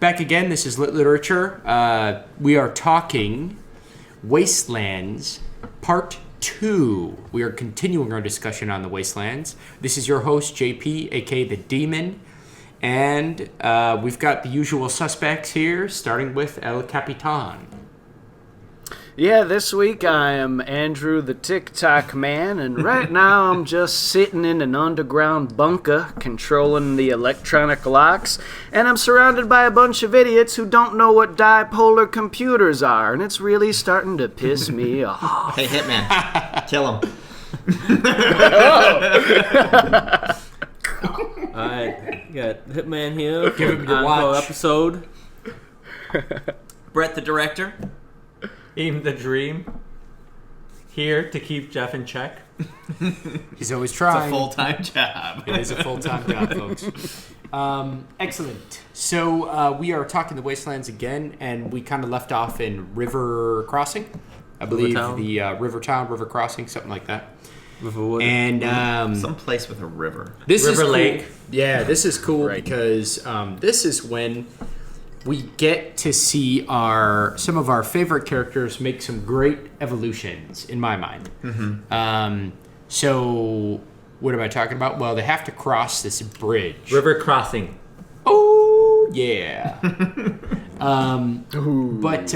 back again. This is Lit Literature. We are talking Wastelands Part 2. We are continuing our discussion on the Wastelands. This is your host, JP, a.k.a. The Demon. And we've got the usual suspects here, starting with El Capitan. Yeah, this week I am Andrew the TikTok Man, and right now I'm just sitting in an underground bunker controlling the electronic locks, and I'm surrounded by a bunch of idiots who don't know what dipolar computers are, and it's really starting to piss me off. Hey, Hitman, kill him. Alright, got Hitman here. Give him your watch. Episode. Brett, the director. Aim the Dream, here to keep Jeff in check. He's always trying. It's a full-time job. It is a full-time job, folks. Excellent. So we are talking the Wastelands again, and we kind of left off in River Crossing. I believe River Crossing, something like that. Riverwood. And some place with a river. This River is Lake. Cool. Yeah, this is cool because this is when we get to see some of our favorite characters make some great evolutions, in my mind. Mm-hmm. So, what am I talking about? Well, they have to cross this bridge. River Crossing. Oh, yeah. But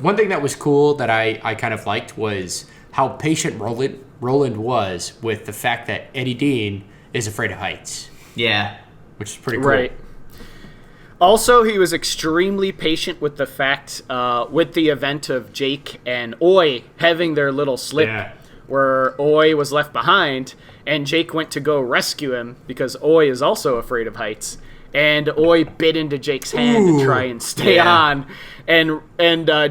one thing that was cool that I kind of liked was how patient Roland was with the fact that Eddie Dean is afraid of heights. Yeah. Which is pretty cool. Right. Also, he was extremely patient with the fact, with the event of Jake and Oye having their little slip, where Oye was left behind, and Jake went to go rescue him because Oye is also afraid of heights, and Oye bit into Jake's hand to try and stay on, and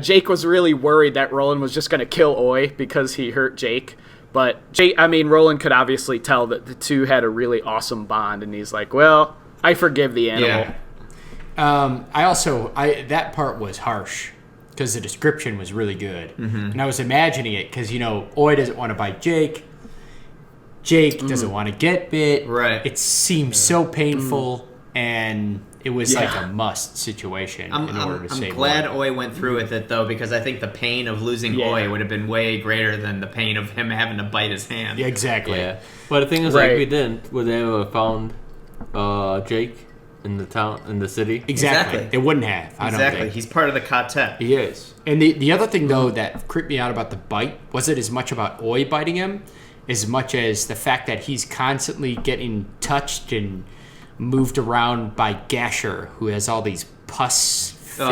Jake was really worried that Roland was just going to kill Oye because he hurt Jake. But Roland could obviously tell that the two had a really awesome bond, and he's like, well, I forgive the animal. Yeah. That part was harsh because the description was really good. Mm-hmm. And I was imagining it because, Oye doesn't want to bite Jake. Jake doesn't want to get bit. Right. It seemed so painful, and it was like a must situation in order to save I'm glad Oye went through with it, though, because I think the pain of losing Oye would have been way greater than the pain of him having to bite his hand. Yeah, exactly. Yeah. But the thing is, like, we didn't. Would they ever found Jake in the town, in the city? Exactly. They wouldn't have. I don't think. He's part of the Ka-Tet. He is. And the other thing, though, that creeped me out about the bite wasn't as much about Oye biting him as much as the fact that he's constantly getting touched and moved around by Gasher, who has all these pus-filled...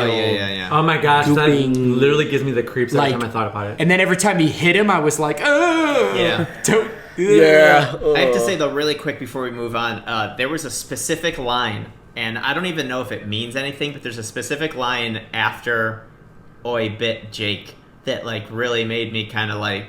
Oh my gosh, that gooping, literally gives me the creeps every time I thought about it. And then every time he hit him, I was like, oh! Yeah. I have to say, though, really quick before we move on, there was a specific line, and I don't even know if it means anything, but there's a specific line after Oye bit Jake that, really made me kind of,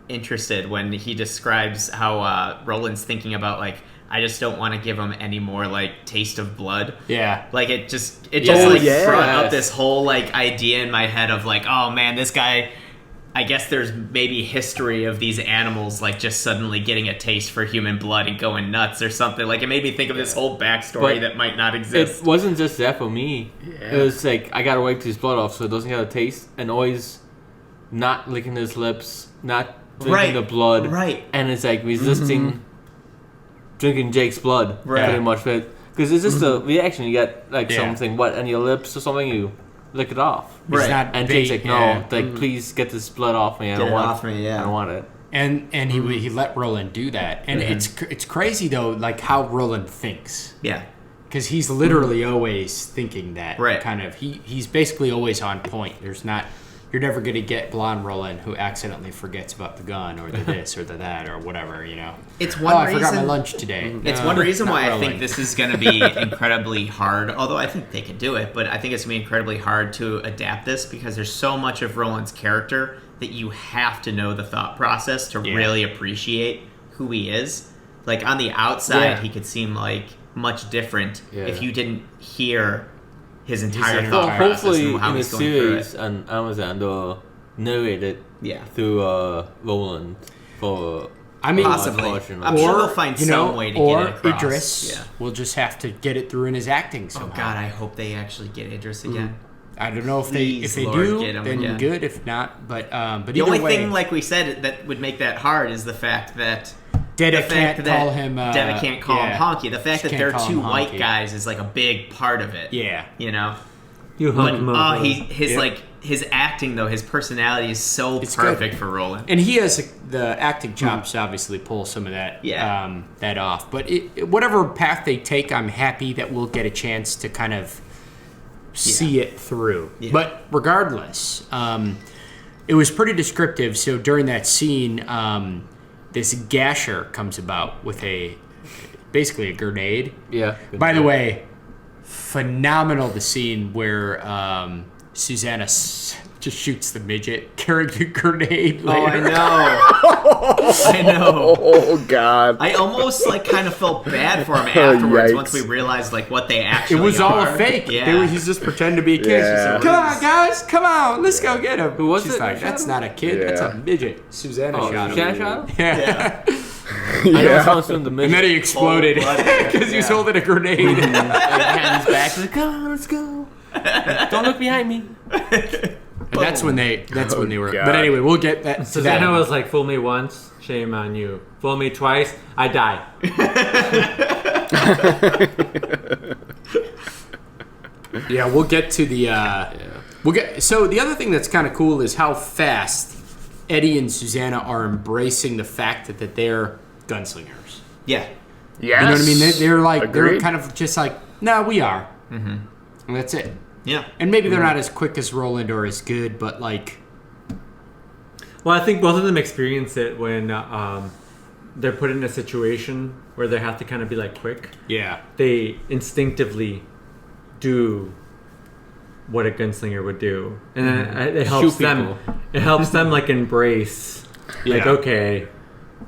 interested when he describes how Roland's thinking about, I just don't want to give him any more taste of blood. Yeah. It just brought up this whole idea in my head of oh man, this guy, I guess there's maybe history of these animals just suddenly getting a taste for human blood and going nuts or something. It made me think of this whole backstory that might not exist. It wasn't just that for me. Yeah. It was I gotta wipe his blood off so it doesn't get a taste, and always not licking his lips, not drinking the blood. Right. And it's resisting drinking Jake's blood, pretty much. Because it's just a reaction. You get something wet on your lips or something, you lick it off. Right. And Jake's no, please get this blood off me. I don't want it. I don't want it. And he let Roland do that. And it's crazy, though, how Roland thinks. Yeah. Because he's literally always thinking that. Right. Kind of. He's basically always on point. You're never going to get blonde Roland who accidentally forgets about the gun or the this or the that or whatever, It's one reason, I forgot my lunch today. It's one reason why Roland. I think this is going to be incredibly hard, although I think they can do it, but I think it's going to be incredibly hard to adapt this because there's so much of Roland's character that you have to know the thought process to really appreciate who he is. On the outside, he could seem much different if you didn't hear his entire thought process. Hopefully, and how in the he's going through series it. on Amazon, they'll narrate it through Roland for I mean, possibly. Unfortunately. I'm sure they'll find some way to get it across. Idris will just have to get it through in his acting somehow. Oh God, I hope they actually get Idris again. I don't know if Please, they Lord, do, get him then again. good. If not, but The either only way, thing, like we said, that would make that hard is the fact that Deda can't call him. Deda can't call him honky. The fact She that can't they're call two him white honky. guys is like a big part of it. Yeah. You know. You But hunk his acting though, his personality is so It's perfect good. for Roland. And he has the acting chops to obviously pull some of that that off. But whatever path they take, I'm happy that we'll get a chance to kind of see it through. Yeah. But regardless, it was pretty descriptive. So during that scene, this gasher comes about with basically a grenade. Yeah. By the way, phenomenal the scene where Susanna just shoots the midget carrying the grenade later. Oh, I know. I know. Oh God! I almost like kind of felt bad for him afterwards Yikes. once we realized like what they actually It was all are. a fake. Yeah. He's just pretending to be a kid. Yeah. She said, "Come on, guys, come on, let's go get him." Who was She's it? like, Who "That's shot not a kid. That's Yeah. a midget." Susanna Oh, shot him. Susanna shot him? Yeah. I know someone's doing the And then mission. he exploded Cold-blooded. because he was Yeah. holding a grenade. Hands back. He's like, come on, let's go. Don't look behind me. And that's when they were. God. But anyway, we'll get that. To Susanna that. was like, fool me once, shame on you. Fool me twice, I die. Yeah, we'll get to the. We'll get. So the other thing that's kind of cool is how fast Eddie and Susanna are embracing the fact that they're gunslingers. Yeah. Yes. You know what I mean? They're like they're Agreed. kind of just like, no, we are. Mm-hmm. And that's it. Yeah. And maybe they're not as quick as Roland or as good, but like, Well, I think both of them experience it when they're put in a situation where they have to kind of be like quick. yeah, They instinctively do what a gunslinger would do, and then it helps Shoot them. people. It helps them like embrace, like Yeah. okay,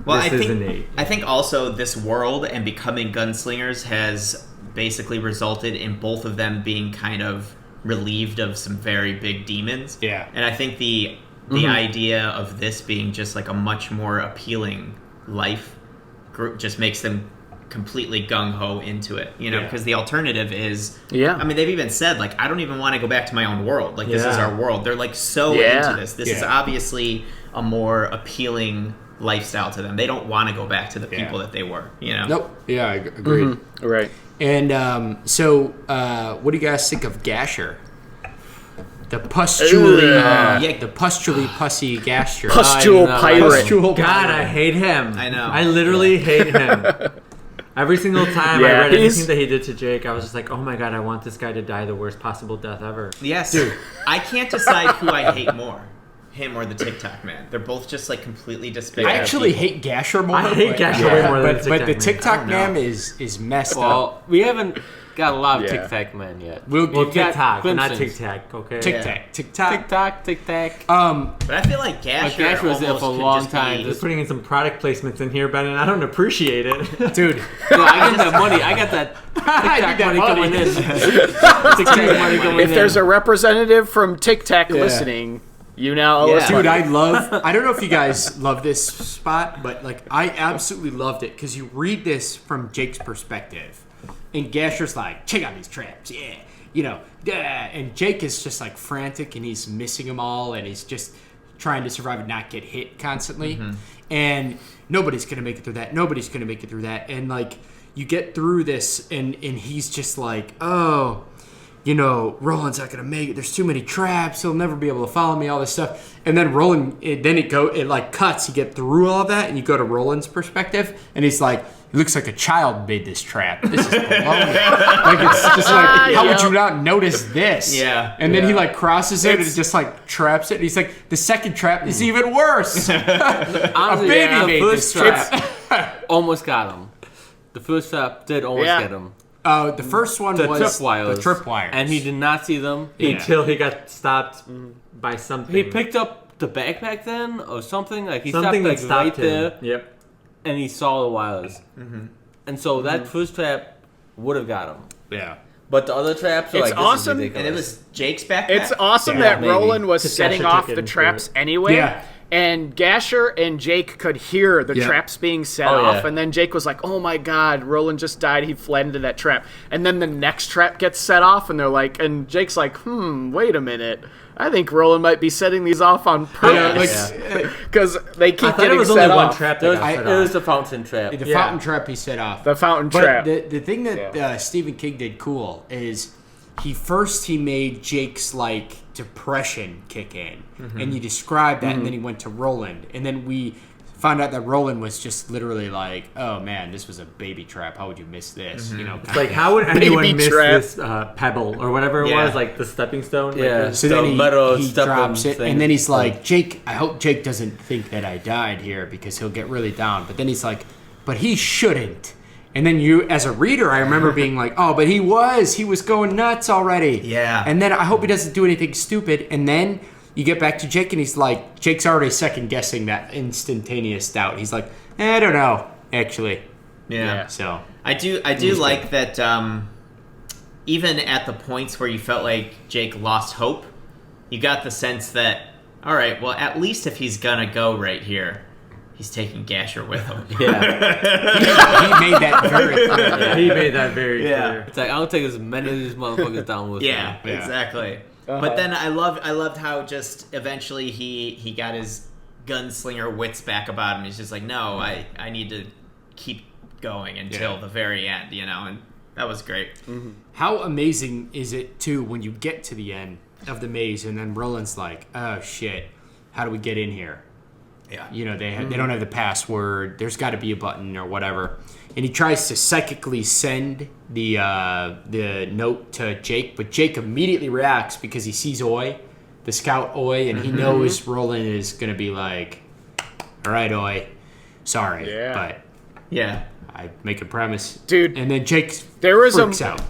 Well, this I is think innate. I think also this world and becoming gunslingers has basically resulted in both of them being kind of relieved of some very big demons. Yeah. And I think the idea of this being just like a much more appealing life group just makes them completely gung-ho into it, you know, Yeah. because the alternative is, Yeah. I mean, they've even said, like, I don't even want to go back to my own world. Like, this is Yeah. our world. They're, like, so Yeah. into this. This is Yeah. obviously a more appealing lifestyle to them. They don't want to go back to the Yeah. people that they were, you know? nope, yeah, I agreed. Right. And so, what do you guys think of Gasher? The pustuli, the pustuli pussy Gasher. Pustule I know. pirate. Pustule God, pirate. I hate him. I know. I literally hate him. Every single time I Yeah, read he's- anything that he did to Jake, I was just like, oh my god, I want this guy to die the worst possible death ever. Yes. Dude. I can't decide who I hate more. Him or the TikTok man. They're both just, like, completely despicable. I actually people. hate Gasher more. I hate but- Gasher way more than but, the but the TikTok TikTok man. I don't man is messed up. Well, we haven't got a lot of Yeah. Tic Tac men yet. We'll Well, get TikTok, but not glimpses. TikTok, okay? Tic Tac, TikTok. Tic Tac, Tic Tac. But I feel like Gasher, Gasher was there almost for a could long just time. be- Just putting in some product placements in here, Ben, and I don't appreciate it. Dude, Yeah, I get that money. I got that Tic Tac money coming in. Tic Tac money coming in. If there's a representative from Tic Tac listening, you now owe us Yeah. dude, money. I don't know if you guys love this spot, but like I absolutely loved it because you read this from Jake's perspective, and Gasher's like, check out these traps, yeah, you know, yeah, and Jake is just like frantic and he's missing them all and he's just trying to survive and not get hit constantly, and nobody's gonna make it through that. Nobody's gonna make it through that, and like you get through this, and he's just like, oh. You know, Roland's not gonna make it. There's too many traps. He'll never be able to follow me. All this stuff, and then Roland. It like cuts. You get through all that, and you go to Roland's perspective, and he's like, "It looks like a child made this trap. This is baloney." Like it's just like, how would you not notice this? Yeah. And then he like crosses it and just like traps it. And he's like, the second trap is even worse. A Honestly, baby the made this first trap. almost got him. The first trap did almost Yeah. get him. The first one The was tripwires. the tripwires, And he did not see them. Yeah. Until he got stopped by something. He picked up the backpack then or something. Like he something that stopped like stopped right him. there, Yep. and he saw the wires. And so that first trap would have got him. Yeah. But the other traps are It's like, this awesome. Is And ridiculous. it was Jake's backpack? It's awesome Yeah, that maybe. Roland was Just setting Gasher off took it the and traps threw anyway. Yeah. And Gasher and Jake could hear the traps being set off, and then Jake was like, "Oh my God, Roland just died. He fled into that trap." And then the next trap gets set off, and they're like, and Jake's like, "Wait a minute. I think Roland might be setting these off on purpose because they keep getting set off." One trap that got set It was the fountain trap. The fountain trap he set off. The fountain but trap. The thing that Stephen King did cool is he made Jake's like depression kick in, and you described that, and then he went to Roland, and then we found out that Roland was just literally like, "Oh man, this was a baby trap. How would you miss this?" You know, It's like, how would anyone Baby miss trap. this pebble or whatever it was, like the stepping stone? Yeah. Like, So then he drops stepping it, thing. and then he's like, "Jake, I hope Jake doesn't think that I died here because he'll get really down." But then he's like, "But he shouldn't." And then you, as a reader, I remember being like, "Oh, but he was going nuts already." Yeah. And then I hope he doesn't do anything stupid. And then you get back to Jake, and he's like, Jake's already second guessing that instantaneous doubt. He's like, I don't know, actually. Yeah. So I do like that. Even at the points where you felt like Jake lost hope, you got the sense that, all right, well, at least if he's gonna go right here, he's taking Gasher with him. he made that very clear. he made that very clear. It's like, I'll take as many of these motherfuckers down with me. Yeah, exactly. But then I loved how just eventually he got his gunslinger wits back about him. He's just like, no, I need to keep going until the very end, you know, and that was great. Mm-hmm. How amazing is it too when you get to the end of the maze and then Roland's like, oh shit, how do we get in here? Yeah. You know, they don't have the password. There's got to be a button or whatever. And he tries to psychically send the note to Jake, but Jake immediately reacts because he sees Oye, the scout Oye, and he knows Roland is going to be like, all right, Oye, sorry, but I make a promise. Dude. And then Jake freaks out.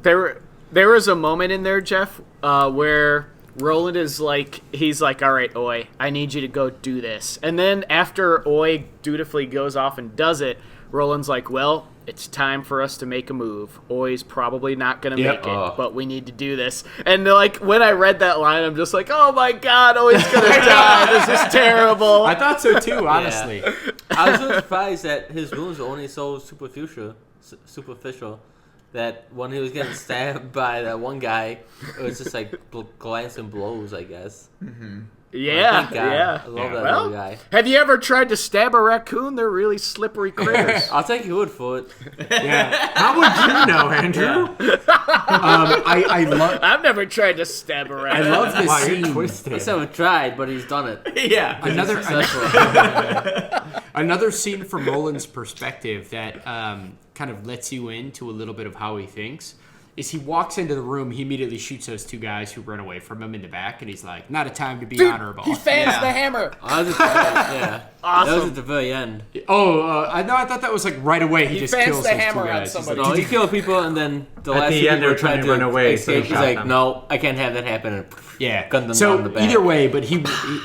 There was a moment in there, Jeff, where Roland is like, he's like, all right, Oye, I need you to go do this. And then after Oye dutifully goes off and does it, Roland's like, well, it's time for us to make a move. Oye's probably not going to make it, but we need to do this. And like, when I read that line, I'm just like, oh my God, Oye's going to die. This is terrible. I thought so too, honestly. I was so surprised that his wounds were only so superficial that when he was getting stabbed by that one guy, it was just like glancing blows, I guess. Yeah, I love that little guy. Have you ever tried to stab a raccoon? They're really slippery critters. I'll take your word for it. Yeah. How would you know, Andrew? I love. I've never tried to stab a I raccoon. love this Wow, you're scene. twisted. He's never tried, but he's done it. Yeah. Another scene from Roland's perspective that kind of lets you into a little bit of how he thinks is he walks into the room, he immediately shoots those two guys who run away from him in the back, and he's like, not a time to be honorable. He fans the hammer. Awesome. That was at the very end. I thought that was like right away. He just fans kills the those hammer two on guys. He's somebody. like, No, he killed people, and then the At last the two end, they people were trying to run away, so he escape. He's shot like, them. no, I can't have that happen. And yeah. gunned them So down the back. either way, but he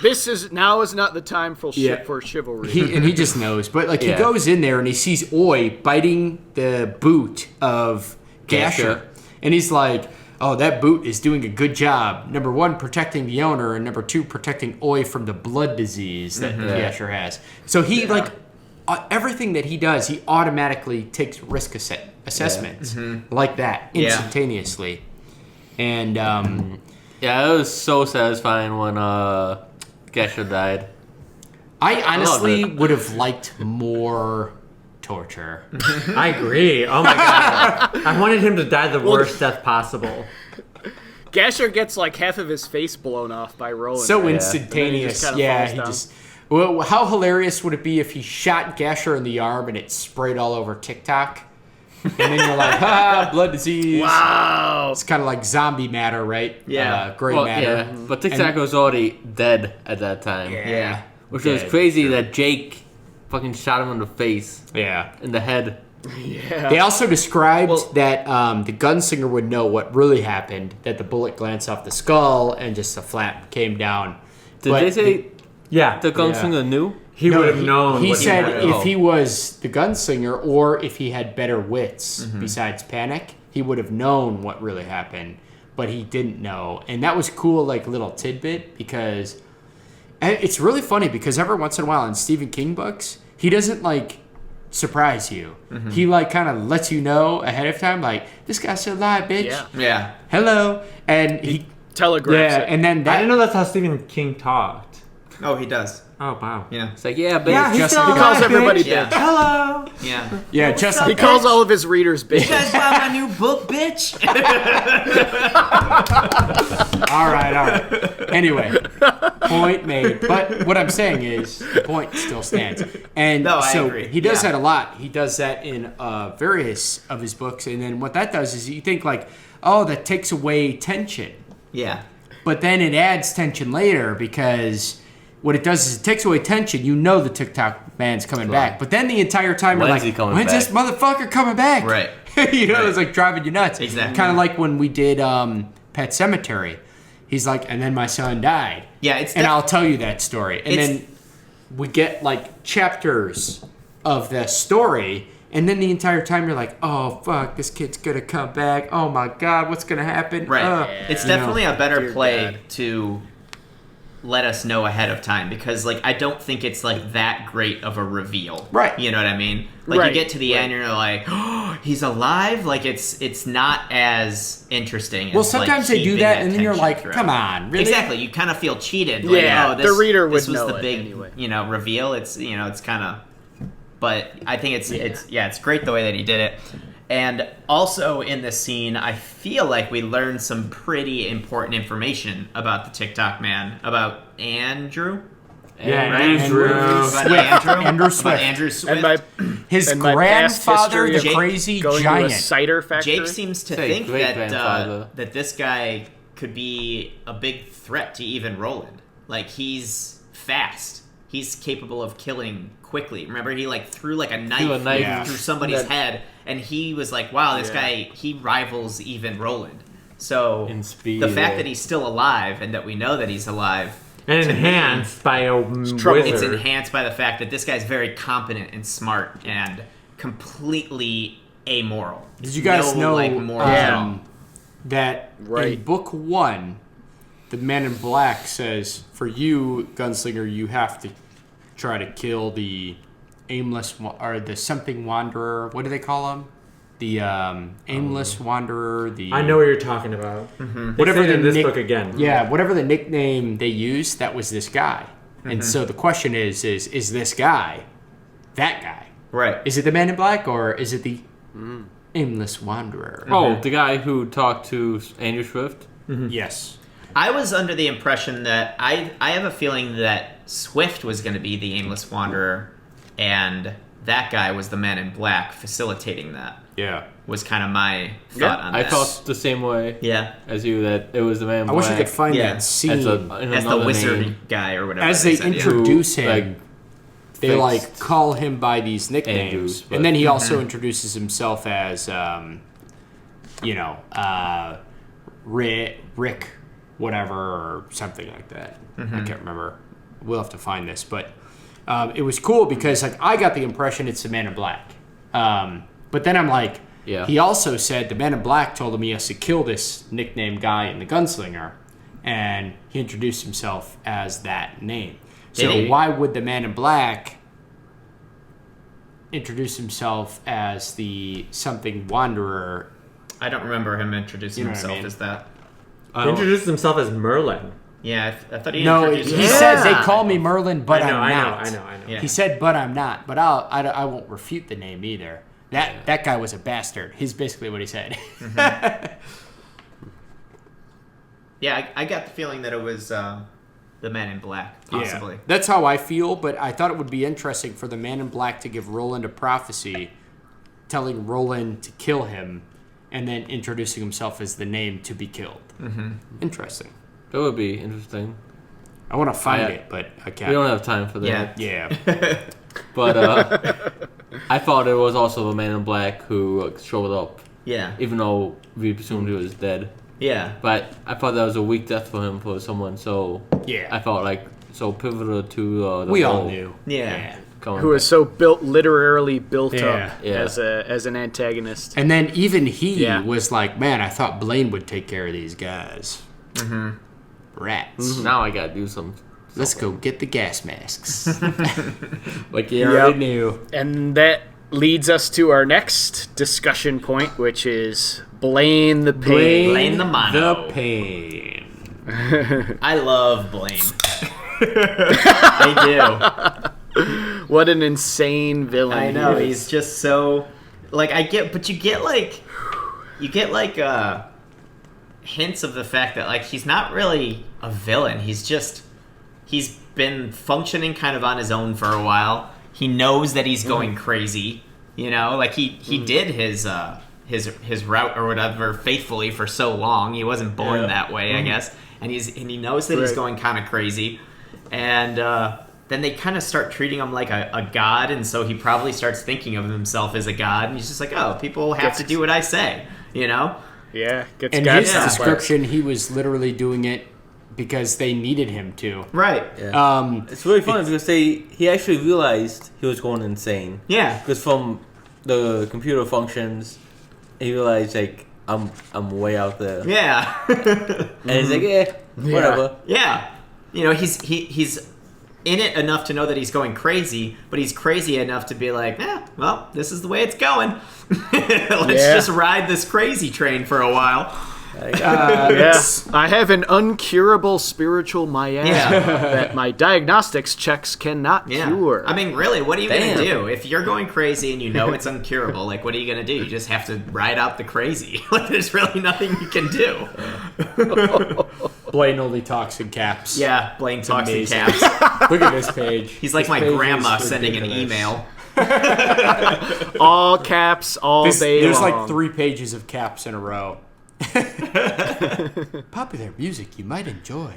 This is not the time for for chivalry. he just knows. But like he goes in there and he sees Oye biting the boot of Gasher. And he's like, oh, that boot is doing a good job. Number one, protecting the owner, and number two, protecting Oye from the blood disease that Gasher has. So he, everything that he does, he automatically takes risk assessments like that instantaneously. And, yeah, it was so satisfying when Gasher died. I honestly would have liked more torture. I agree. Oh my God. I wanted him to die the worst death possible. Gasher gets like half of his face blown off by Roland. So right? instantaneous. And then Yeah, he he just just. Well, how hilarious would it be if he shot Gasher in the arm and it sprayed all over TikTok? And then you're like, blood disease. Wow. It's kind of like zombie matter, right? Yeah. Gray matter. Yeah, but TikTok was already dead at that time. Yeah. Which was crazy that Jake fucking shot him in the face, Yeah. in the head. Yeah. They also described that the gunslinger would know what really happened, that the bullet glanced off the skull and just the flap came down. Did But they say Yeah. the gunslinger knew? He would have known. He what said had. if he was the gunslinger or if he had better wits besides panic, he would have known what really happened, but he didn't know. And that was cool, like little tidbit, because And it's really funny because every once in a while in Stephen King books, he doesn't like surprise you. He like kind of lets you know ahead of time, like, this guy's still alive, bitch. Yeah. Hello. And he telegraphs it. and then I didn't know that's how Stephen King talked. Oh, he does. Oh, wow. Yeah. It's like, yeah, but Yeah, he's still He calls alive, everybody bitch. bitch. Hello. Yeah. Yeah, just He calls all of his readers bitch. You guys buy my new book, bitch? All right. Anyway, point made. But what I'm saying is, the point still stands. And No, I so agree. he does Yeah. that a lot. He does that in various of his books. And then what that does is you think like, oh, that takes away tension. Yeah. But then it adds tension later because what it does is it takes away tension. You know the TikTok man's coming back. But then the entire time you're When's he like, coming when's back? this motherfucker coming back? Right. You know, Right. it's like driving you nuts. Exactly. Kind of like when we did Pet Cemetery. He's like, and then my son died. Yeah, it's and I'll tell you that story. And It's- then we get like chapters of the story, and then the entire time you're like, oh fuck, this kid's gonna come back. Oh my god, what's gonna happen? Right. It's You know. definitely a better Dear play God. to let us know ahead of time because, like, I don't think it's like that great of a reveal. Right. You know what I mean? Like, Right. you get to the end, and you're like, oh, he's alive. Like, it's not as interesting. Well, as, sometimes like, they do keeping that, and then you're tension like, throughout. come on, really? Exactly. You kind of feel cheated. Like, Yeah, oh, the this, reader would this was know the it big, anyway. reveal. It's it's kind of. But I think it's great the way that he did it. And also in this scene, I feel like we learned some pretty important information about the TikTok man, about Andrew. Yeah, Right? Andrew. About Swift. Andrew. Andrew About Swift. Andrew Swift. And my His and my past grandfather, history the of Jake crazy going to a giant. cider factory. Jake seems to Say think that great-grandfather. that this guy could be a big threat to even Roland. Like, he's fast. He's capable of killing quickly. Remember, he like threw like a knife, Yeah. through somebody's That- head, and he was like, "Wow, this Yeah. guy, he rivals even Roland." So In speed, the fact yeah. that he's still alive and that we know that he's alive, And to me, enhanced by a trouble. it's wizard. enhanced by the fact that this guy's very competent and smart and completely amoral. Did you guys no, know like morals at all? that Right. in book 1, the Man in Black says, for you, Gunslinger, you have to try to kill the or the something wanderer. What do they call him? The aimless wanderer. The I know what you're talking about. whatever They say it the in this book again. Yeah, whatever the nickname they used, that was this guy. And so the question is this guy that guy? Right. Is it the Man in Black or is it the aimless wanderer? Oh, the guy who talked to Andrew Swift? Yes. I was under the impression that I have a feeling that Swift was going to be the aimless wanderer, and that guy was the Man in Black facilitating that. Yeah. Was kind of my thought on I that. felt the same way Yeah. as you, that it was the man in I wish I black. could find Yeah. that scene. As, in As the another wizard name. guy or whatever. As they said, yeah. introduce him, Like, they fixed like call him by these nicknames, Andrews, but- and then he also introduces himself as, Rick, whatever, or something like that. I can't remember. We'll have to find this, but it was cool because like I got the impression it's the Man in Black, but then I'm like, Yeah. he also said the Man in Black told him he has to kill this nickname guy in the Gunslinger, and he introduced himself as that name. So Did he? why would the Man in Black introduce himself as the something wanderer? I don't remember him introducing You know what I himself mean. as that. He introduced himself as Merlin. Yeah, I thought he No, introduced he himself. said they Yeah. call me Merlin, but I know, I'm I know, not. I know. Yeah. He said, but I'm not. But I won't refute the name either. That guy was a bastard. He's basically what he said. Yeah, I got the feeling that it was the Man in Black, possibly. Yeah, that's how I feel, but I thought it would be interesting for the Man in Black to give Roland a prophecy, telling Roland to kill him, and then introducing himself as the name to be killed. Mm-hmm. Interesting. That would be interesting. I want to find I- it, but I We can't. don't have time for that. Yeah. Yeah. But I thought it was also the man in black who showed up, Yeah. even though we presumed he was dead. Yeah. But I thought that was a weak death for him, for someone. So Yeah. I felt like so pivotal to the We all whole knew. Yeah. coming Who is so literally built Yeah. up Yeah. as an antagonist. And then even he Yeah. was like, man, I thought Blaine would take care of these guys. Mm-hmm. Rats. Now I gotta do some Let's go get the gas masks. Like you already knew. And that leads us to our next discussion point, which is Blaine the Pain. Blaine the Mono. The Pain. I love Blaine. I do. What an insane villain. I know, he he's is. just so like you get hints of the fact that like he's not really a villain. He's been functioning kind of on his own for a while. He knows that he's going crazy, you know? Like he did his route or whatever faithfully for so long. He wasn't born that way, I guess. And he knows that he's going kind of crazy. And then they kind of start treating him like a god, and so he probably starts thinking of himself as a god, and he's just like, oh, people have to do what I say, you know? Yeah, gets And God his complex. description, he was literally doing it because they needed him to. Right. Yeah. It's really funny because he actually realized he was going insane. Yeah. Because from the computer functions, he realized like I'm way out there. Yeah. And he's like, whatever. Yeah. You know, he's in it enough to know that he's going crazy, but he's crazy enough to be like, well, this is the way it's going. Let's just ride this crazy train for a while. Yes, I have an uncurable spiritual miasma that my diagnostics checks cannot cure. I mean, really, what are you going to do? If you're going crazy and you know it's uncurable, like, what are you going to do? You just have to ride out the crazy. Like, there's really nothing you can do. Blaine only talks in caps. Yeah, Blaine talks in Amazing. caps. Look at this page. He's like This my page grandma is sending an ridiculous. email. All caps, all day There's long. like 3 pages of caps in a row. Popular music you might enjoy.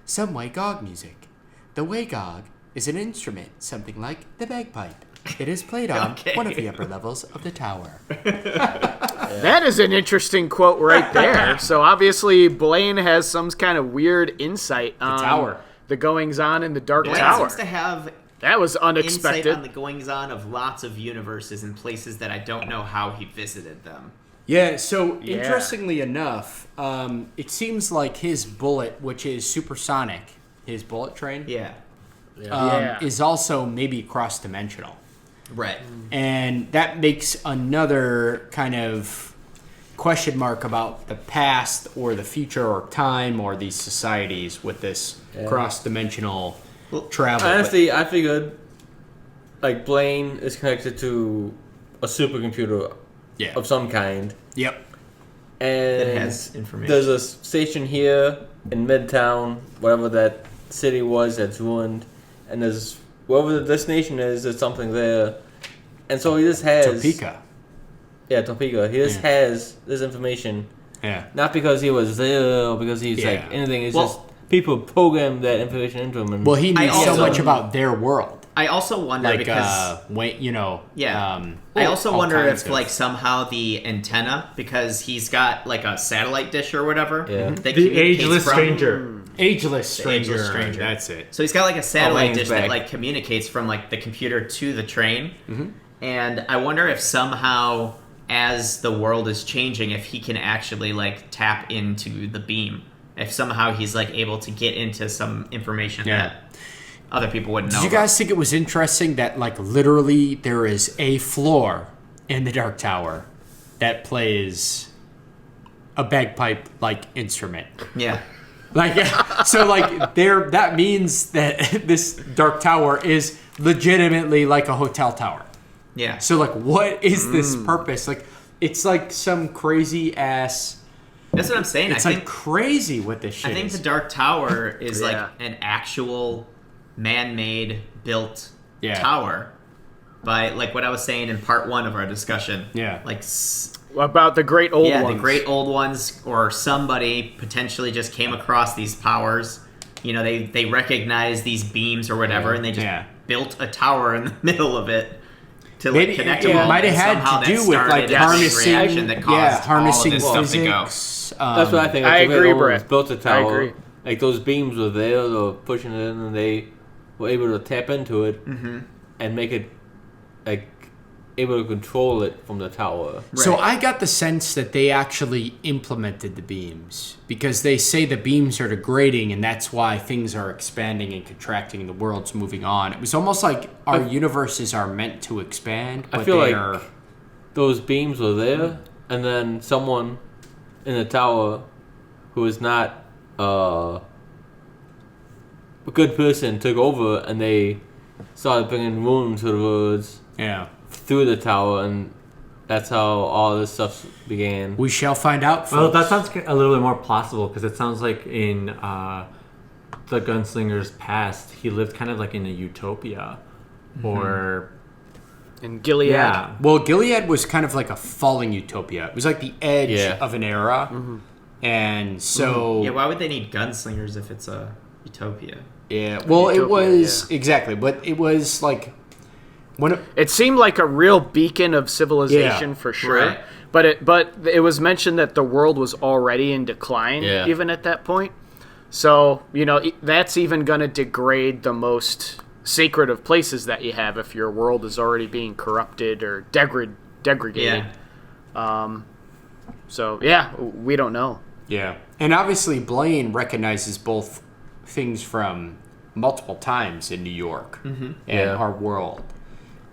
Some Waygog music. The Waygog is an instrument, something like the bagpipe. It is played on one of the upper levels of the tower. That is an interesting quote right there. So obviously Blaine has some kind of weird insight on tower. the goings-on in the Dark Blaine Tower. seems to have That was insight unexpected. on the goings-on of lots of universes and places that I don't know how he visited them. Yeah, so interestingly enough, it seems like his bullet, which is supersonic, his bullet train, is also maybe cross-dimensional. Right. And that makes another kind of question mark about the past or the future or time or these societies with this cross-dimensional travel. Honestly, I figured like Blaine is connected to a supercomputer of some kind. Yep. And That has information. There's a station here in Midtown, whatever that city was that's ruined, and there's wherever the destination is, there's something there. And so he just has Topeka. Yeah, Topeka. He just has this information. Yeah. Not because he was there or because he's like anything. It's just people program that information into him. And Well, he knew so also- much about their world. I also wonder Like, because I also all wonder kinds if of- like somehow the antenna, because he's got like a satellite dish or whatever. Yeah. that The communicates ageless from- stranger. Ageless stranger. Ageless stranger. That's it. So he's got like a satellite Blaine's dish that back. like communicates from like the computer to the train. And I wonder if somehow, as the world is changing, if he can actually like tap into the beam. If somehow he's like able to get into some information that other people wouldn't know. Did you guys think it was interesting that like literally there is a floor in the Dark Tower that plays a bagpipe like instrument? Yeah. Like so like there that means that this Dark Tower is legitimately like a hotel tower. Yeah. So like what is this purpose? Like it's like some crazy ass That's what I'm saying. It's I like think crazy what this shit I think is. the Dark Tower is Yeah. like an actual man-made built Yeah. tower by like what I was saying in part 1 of our discussion. Yeah. Like About the great old ones. the great old ones, or somebody potentially just came across these powers. You know, they recognize these beams or whatever, and they just built a tower in the middle of it to like Maybe connect it them all. might have and had somehow to do that with like started a harnessing, reaction that caused harnessing all of this stuff to go. physics. that's what I think. I Like, the agree, way Owen Brett. built a tower. I agree. Like those beams were there, they were pushing it in, and they were able to tap into it and make it like able to control it from the tower. So I got the sense that they actually implemented the beams because they say the beams are degrading and that's why things are expanding and contracting and the world's moving on. It was almost like our universes are meant to expand, but I feel they like are... those beams were there, and then someone in the tower who is not a good person took over, and they started bringing runes to the words through the tower, and that's how all this stuff began. We shall find out, folks. Well, that sounds a little bit more plausible because it sounds like in the Gunslingers past, he lived kind of like in a utopia, or in Gilead. Yeah. Well, Gilead was kind of like a falling utopia. It was like the edge of an era, and so why would they need gunslingers if it's a utopia? Yeah, well, it was exactly, but it was like when it seemed like a real beacon of civilization for sure. Right. But it was mentioned that the world was already in decline even at that point. So that's even going to degrade the most sacred of places that you have if your world is already being corrupted or degraded. So we don't know. Yeah, and obviously Blaine recognizes both things from multiple times in New York and our world.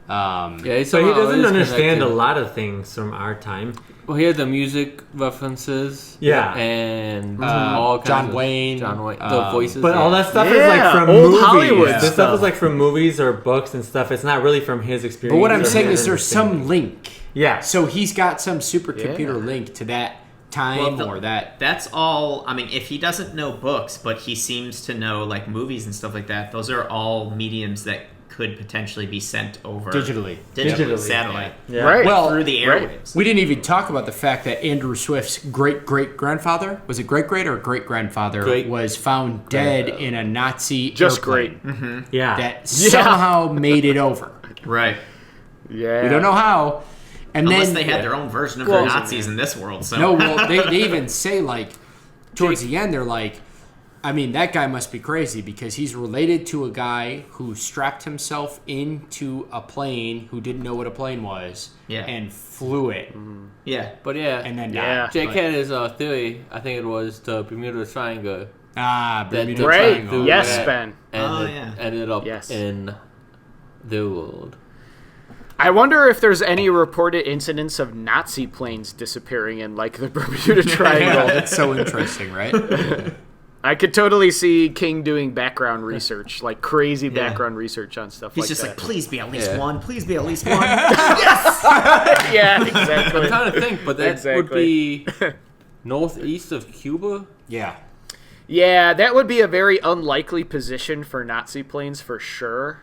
So he doesn't understand a lot of things from our time. Well, he had the music references. Yeah. And all kinds John of Wayne. The voices. But all that stuff is like from old movies. Hollywood This stuff is like from movies or books and stuff. It's not really from his experience. But what I'm or saying his is there's some link. Yeah. So he's got some supercomputer link to that time or that. That's all. I mean, if he doesn't know books, but he seems to know like movies and stuff like that, those are all mediums that could potentially be sent over Digitally. satellite. Yeah. Right. Well, through the airwaves. We didn't even talk about the fact that Andrew Swift's great-great-grandfather, was it great-great or great-grandfather, was found dead in a Nazi airplane. Great. Yeah. That somehow made it over. Right. Yeah. We don't know how. And Unless then they had their own version of the Nazis in this world. So. No, well, they even say, like, towards the end, they're like, I mean, that guy must be crazy because he's related to a guy who strapped himself into a plane who didn't know what a plane was and flew it. Yeah. But and then died. Jake had his theory, I think it was the Bermuda Triangle. Bermuda Right. Triangle. Yes, Ben. And ended up in the world. I wonder if there's any reported incidents of Nazi planes disappearing in, like, the Bermuda Triangle. That's so interesting, right? I could totally see King doing background research, like crazy background research on stuff He's like just that. like, please be at least one. Please be at least one. Yeah, exactly. I'm trying to think, but that would be northeast of Cuba? Yeah. Yeah, that would be a very unlikely position for Nazi planes for sure.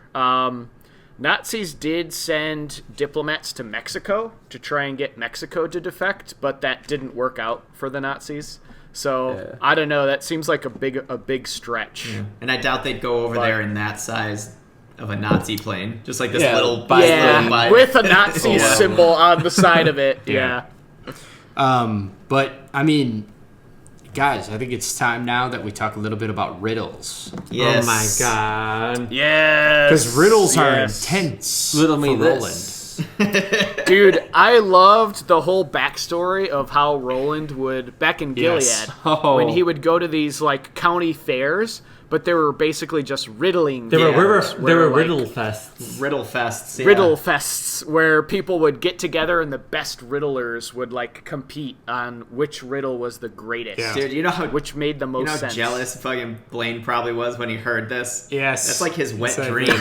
Nazis did send diplomats to Mexico to try and get Mexico to defect, but that didn't work out for the Nazis. So I don't know. That seems like a big stretch. Yeah. And I doubt they'd go over there in that size of a Nazi plane, just like this little with a Nazi symbol on the side of it. Yeah. But I mean, guys, I think it's time now that we talk a little bit about riddles. Yes. Oh my god. Yes. Because riddles are intense. Riddle me for this. Dude, I loved the whole backstory of how Roland would, back in Gilead, when he would go to these like county fairs, but they were basically just riddling. They were riddle fests. Riddle fests. Yeah. Riddle fests where people would get together and the best riddlers would like compete on which riddle was the greatest. Yeah. Dude, you know how which made the most sense. Jealous fucking Blaine probably was when he heard this? Yes. That's like his wet Exactly. dream.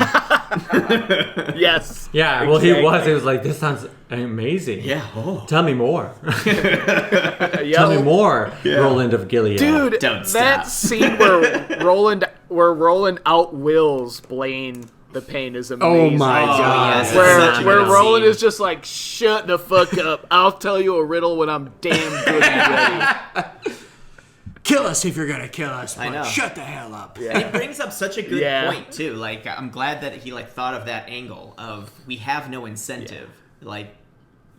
Yes. Yeah, well, he was. He was like, this sounds amazing. Yeah. Oh. Tell me more. Tell me more, Roland of Gilead. Dude, Don't that stop. scene where Roland outwills Blaine the Pain is amazing. Oh my god. yes. Where Such a where good Roland scene. is just like, shut the fuck up. I'll tell you a riddle when I'm damn good and ready. Kill us if you're gonna kill us. I But know. shut the hell up. It brings up such a good Yeah. point too. Like, I'm glad that he like thought of that angle of we have no incentive. Like,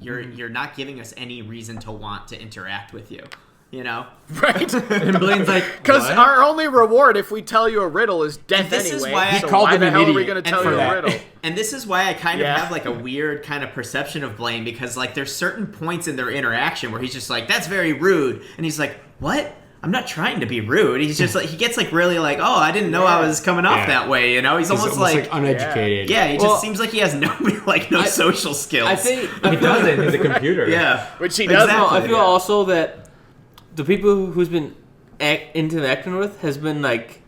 you're not giving us any reason to want to interact with you. you know? Right. And Blaine's like, Because "What?" our only reward if we tell you a riddle is death And this is anyway. why I- so He called why him the an hell are we idiot going to tell for you that. a riddle? And this is why I kind of Yeah. have like a weird kind of perception of Blaine, because like there's certain points in their interaction where he's just like, that's very rude. And he's like, what? I'm not trying to be rude. He's just like, he gets like really like, oh, I didn't know I was coming off that way, you know? He's almost like uneducated. yeah, he Well, just seems like he has no social skills. I think He doesn't. He's a computer. yeah. Which he doesn't. Exactly. I feel also that the people who's been interacting with has been like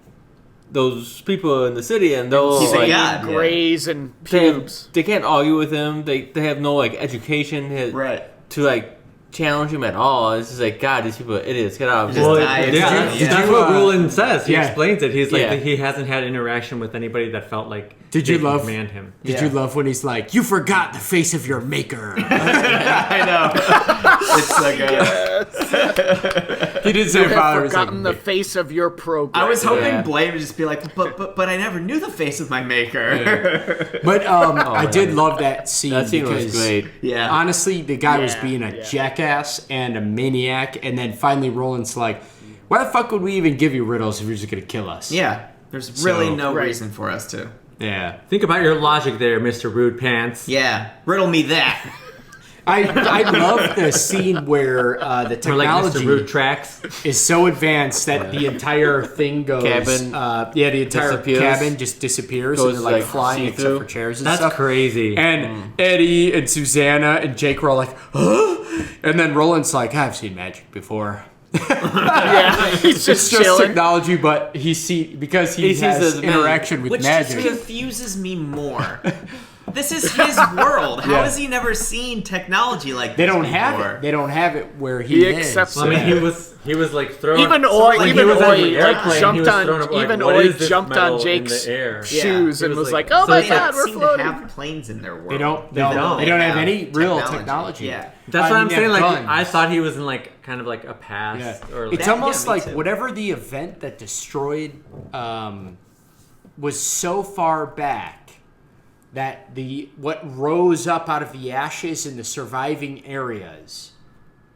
those people in the city, and those He's a like, god. Grays and they, pubes. they can't argue with him. They have no like education to like challenge him at all. It's just like, God, these people are idiots. Get out of Just here. Well, die. that's what Roland says. He Yeah. explains it. He's like, Yeah. he hasn't had interaction with anybody that felt like Did they you can love? command him. Did you love when he's like, "You forgot the face of your maker"? I know. It's so good. He did say You have father was forgotten like, the face of your program. I was hoping Yeah. Blaine would just be like, but I never knew the face of my maker. But I did love that scene. That scene was because great. Yeah. honestly, the guy was Yeah, being a yeah. jackass and a maniac, and then finally Roland's like, "Why the fuck would we even give you riddles if you're just gonna kill us?" Yeah. There's really So- no Right. reason for us to. Yeah. Think about your logic there, Mr. Rude Pants. Yeah. Riddle me that. I love the scene where the Or like technology Mr. Rude Tracks. is so advanced that the entire thing goes. Cabin the entire disappears. cabin just disappears, Goes, and they're like like, flying except see-through. for chairs and That's stuff. crazy. And Eddie and Susanna and Jake were all like, huh? And then Roland's like, I've seen magic before. Yeah, he's It's just just chilling. technology, but because he sees has the interaction with Which just magic. confuses me more. This is his world. How Yeah. has he never seen technology like this They don't before? have it. They don't have it where he He is. accepts Well, I mean, he was like throwing. Even so, Oi, like, even he was on Oi, the like airplane, he jumped was on, throwing up, like, even what Oi is this jumped metal on in Jake's the air? shoes He and was like, so "Oh my it's like- God, we're seem floating." to have planes in their world. They don't. They No, don't. they don't have They any have real technology. technology. Yeah. That's I what mean, I'm they saying. have Like, guns. I thought he was in like kind of like a past Yeah. or like, It's That- almost yeah, me like too. whatever the event that destroyed was so far back that what rose up out of the ashes in the surviving areas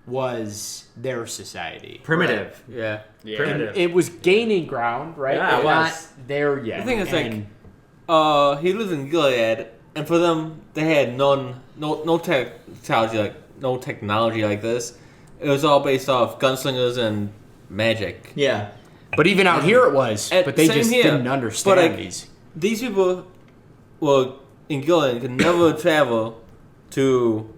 was their society. primitive. Yeah. And Primitive. it was gaining ground, right? Yeah, it They're was. not there yet. The thing is, And he lives in Gilead, and for them, they had no technology like this. It was all based off gunslingers and magic. Yeah. but even out here it was. But they Same just here. didn't understand But, like, these. These people, in Gilead, could never travel to,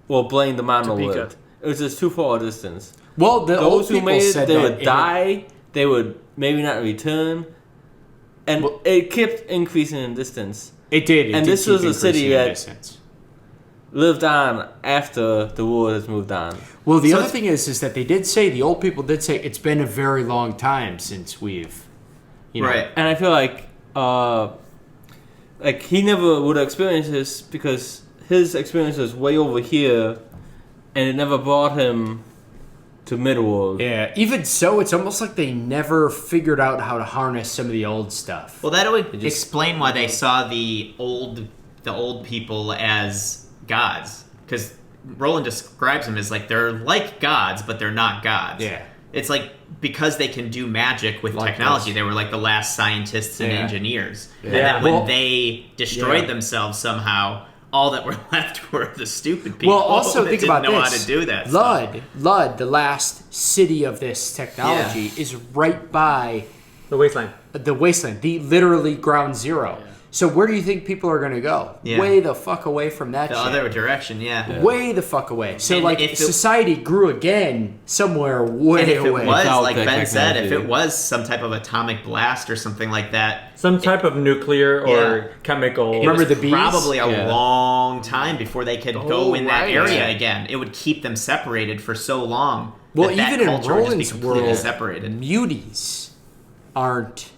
Blaine the mountain Topeka. lived. It was just too far a distance. Well, the old Those who people made it, said they that would die. They would maybe not return, and it kept increasing in distance. It did. And did this keep was a city increasing in that- distance. Lived on after the war has moved on. Well, the So other it's- thing is that the old people did say it's been a very long time since we've, Right. And I feel like he never would have experienced this because his experience was way over here, and it never brought him to Midworld. Yeah. Even so, it's almost like they never figured out how to harness some of the old stuff. Well, that would explain why they saw the old people as gods, because Roland describes them as like they're like gods, but they're not gods. Yeah. It's like because they can do magic with Like technology, us. they were like the last scientists and Yeah. engineers. And Yeah. then when Well- they destroyed Yeah. themselves somehow, all that were left were the stupid people. Well, also that think didn't about know this. how to do that. stuff. Lud, the last city of this technology, is right by The wasteland. the wasteland, the literally ground zero. So where do you think people are going to go? Yeah. Way the fuck away from that The shit. other direction, yeah. Way the fuck away. So And like if it- society grew again somewhere way And if it away. was, Without like that Ben said, if technology. it was some type of atomic blast or something like that, Some type of nuclear or Yeah. chemical. it Remember was the bees? probably a Yeah. long time before they could go in that right. area Yeah. again. It would keep them separated for so long. Well, that even in culture would just be Roland's completely world, separated. muties aren't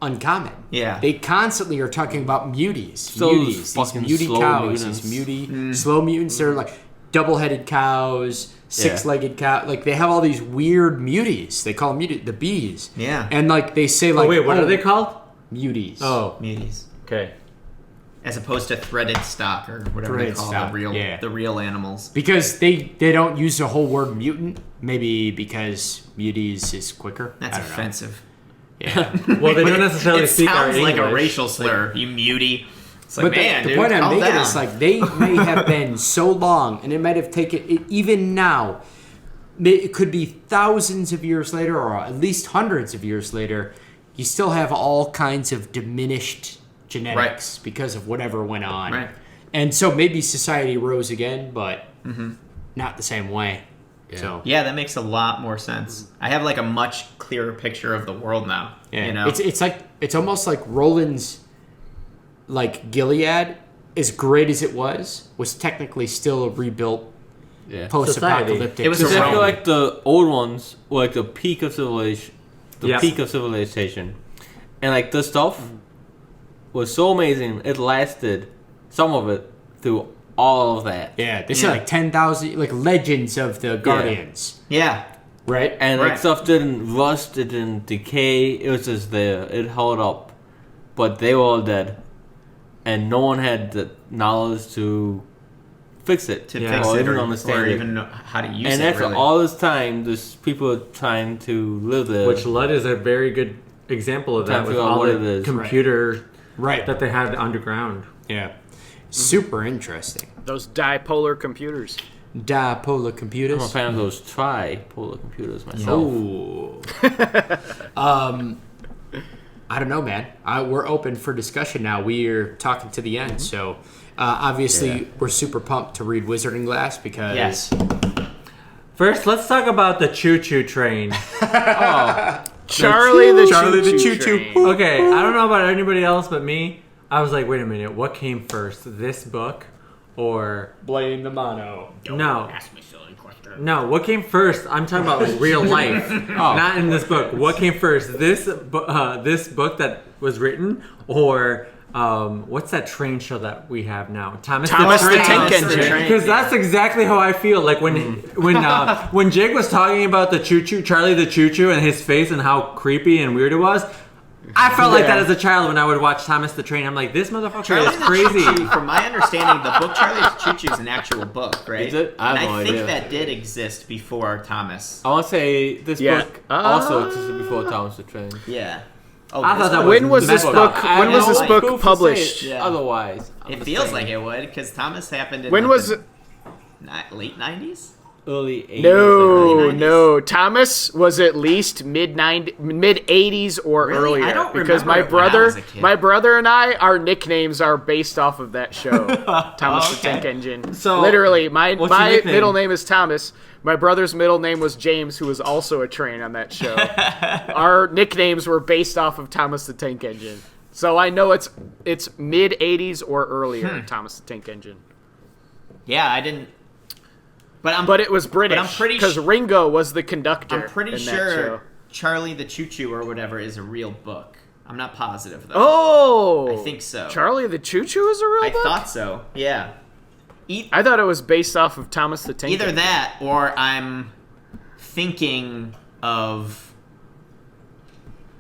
uncommon. Yeah. They constantly are talking about muties. Those Muties. These fucking muty slow cows. mutants. These muty slow mutants. They're like double-headed cows, six-legged cow. Like they have all these weird muties. They call them the bees. Yeah. And like they say like, Oh wait, what are they called? Muties. Oh, Muties. okay. as opposed to threaded stock or whatever Threaded they call stock, the real animals. Because they don't use the whole word mutant. Maybe because muties is quicker. That's I don't know. offensive. Yeah. Well, they don't necessarily It speak our sounds like a English. racial slur. You mutie. It's like, But man, the dude, point I'm calm making down. is like they may have been so long, and it might have taken even now. It could be thousands of years later, or at least hundreds of years later. You still have all kinds of diminished genetics because of whatever went on, Right. and so maybe society rose again, but not the same way. So Yeah, that makes a lot more sense. I have like a much clearer picture of the world now. yeah, You know? it's almost like Roland's like Gilead, as great as it was technically still a rebuilt Yeah. post-apocalyptic. It was Because I Rome. feel like the old ones were like the peak of civilization, and like the stuff was so amazing. It lasted, some of it, through all of that. Yeah, they said like 10,000, like legends of the Guardians, Yeah. right? And like Right. stuff didn't rust, it didn't decay. It was just there. It held up, but they were all dead, and no one had the knowledge to fix it, To Yeah. fix or it even or understand it. even know how to use it. And after really. all this time, there's people trying to live there. Which lead is a very good example of Time that to with figure out all what the it is. computer Right. that they had underground. Yeah. Super interesting. Those dipolar computers. Dipolar I'm a computers. fan of those tri-polar computers myself. Oh. I don't know, man. We're open for discussion now. We're talking to the end, so obviously we're super pumped to read Wizarding Glass because Yes. First, let's talk about the choo-choo train. Charlie the Charlie the Choo-Choo Choo-Choo. Train. Okay, I don't know about anybody else but me. I was like, wait a minute, what came first? This book or Blaine the Mono. no? No, what came first? I'm talking about real life, not in this book. What came first? This book that was written, or what's that train show that we have now? Thomas the Tank Engine. Because that's exactly how I feel. Like when Jake was talking about the choo-choo, Charlie the Choo-Choo, and his face and how creepy and weird it was. I felt like that as a child when I would watch Thomas the Train. I'm like, this motherfucker is crazy. From my understanding, the book Charlie the Choo-Choo is an actual book, right? Is it? I have And no I think idea. that did exist before Thomas. I want to say this Yeah. book also existed before Thomas the Train. Yeah. Oh, I thought that When was this messed book? up. I When was know, this like, book proof to say published? it Yeah. Otherwise, I'm It just feels saying. like it would, because Thomas happened in When like was the it? late 90s? Early 80s. No, early 90s. no. Thomas was at least mid 80s or Really? earlier. I don't because remember it when I was a kid. my brother and I, our nicknames are based off of that show, Thomas the okay. Tank Engine. So, literally, my what's your nickname? middle name is Thomas. My brother's middle name was James, who was also a train on that show. Our nicknames were based off of Thomas the Tank Engine. So I know it's mid 80s or earlier, Thomas the Tank Engine. Yeah, I didn't. But it was British. I'm pretty because Ringo was the conductor. I'm pretty in that sure show. Charlie the Choo-Choo or whatever is a real book. I'm not positive though. Oh, I think so. Charlie the Choo-Choo is a real I book? thought so. Yeah. I thought it was based off of Thomas the Tank Either Engine. that or I'm thinking of.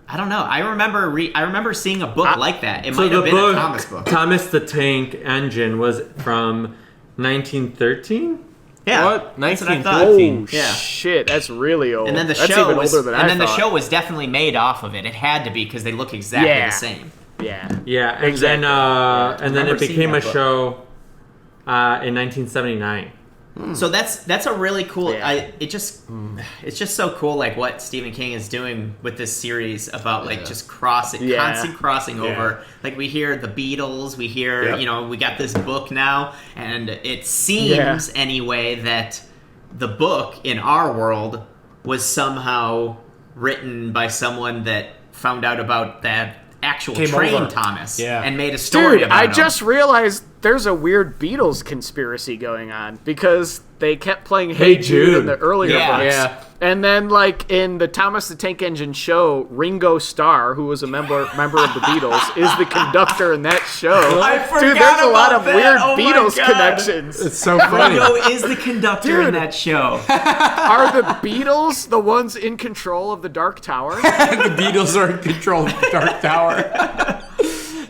I don't know. I remember seeing a book like that. It So might have the been book, a Thomas book. Thomas the Tank Engine, was from 1913. Yeah, What? that's what I 1913? thought. Oh Yeah. shit, that's really old. And then the that's show even was, older than and I then the thought. show was definitely made off of it. It had to be because they look exactly Yeah. the same. Yeah. Yeah, and Exactly. then remember it became seeing a that book. show in 1979. So that's a really cool. Yeah. It's just so cool, like what Stephen King is doing with this series about like Yeah. just crossing, Yeah. constant crossing Yeah. over. Like we hear the Beatles, we hear Yep. we got this book now, and it seems anyway that the book in our world was somehow written by someone that found out about that actual Came train over. Thomas Yeah. and made a story Dude, about I him. just realized there's a weird Beatles conspiracy going on because they kept playing Hey Jude in the earlier Yeah. books. Yeah. And then, like, in the Thomas the Tank Engine show, Ringo Starr, who was a member of the Beatles, is the conductor in that show. I Dude, forgot there's a lot about of that. weird Oh my Beatles God. connections. It's so funny. Ringo is the conductor in that show. Are the Beatles the ones in control of the Dark Tower? The Beatles are in control of the Dark Tower.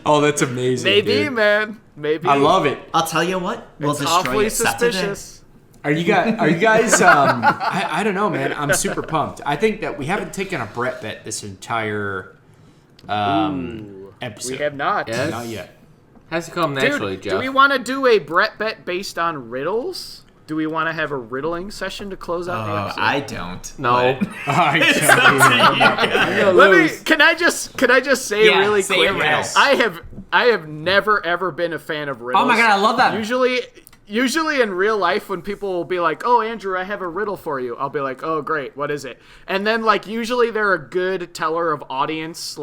Oh, that's amazing. Maybe, dude. man. Maybe. I love it. I'll tell you what. We'll It's destroy awfully it suspicious. Are you guys? I don't know, man. I'm super pumped. I think that we haven't taken a Brett bet this entire episode. We have not. Yes. Not yet. Has to come naturally, Dude, Jeff. do we want to do a Brett bet based on riddles? Do we want to have a riddling session to close out the episode? I don't. No. Can I just say Yeah, really say quick? a riddle. I have never ever been a fan of riddles. Oh my god, I love that. Usually in real life, when people will be like, "Oh, Andrew, I have a riddle for you," I'll be like, "Oh, great, what is it?" And then like usually they're a good teller of audience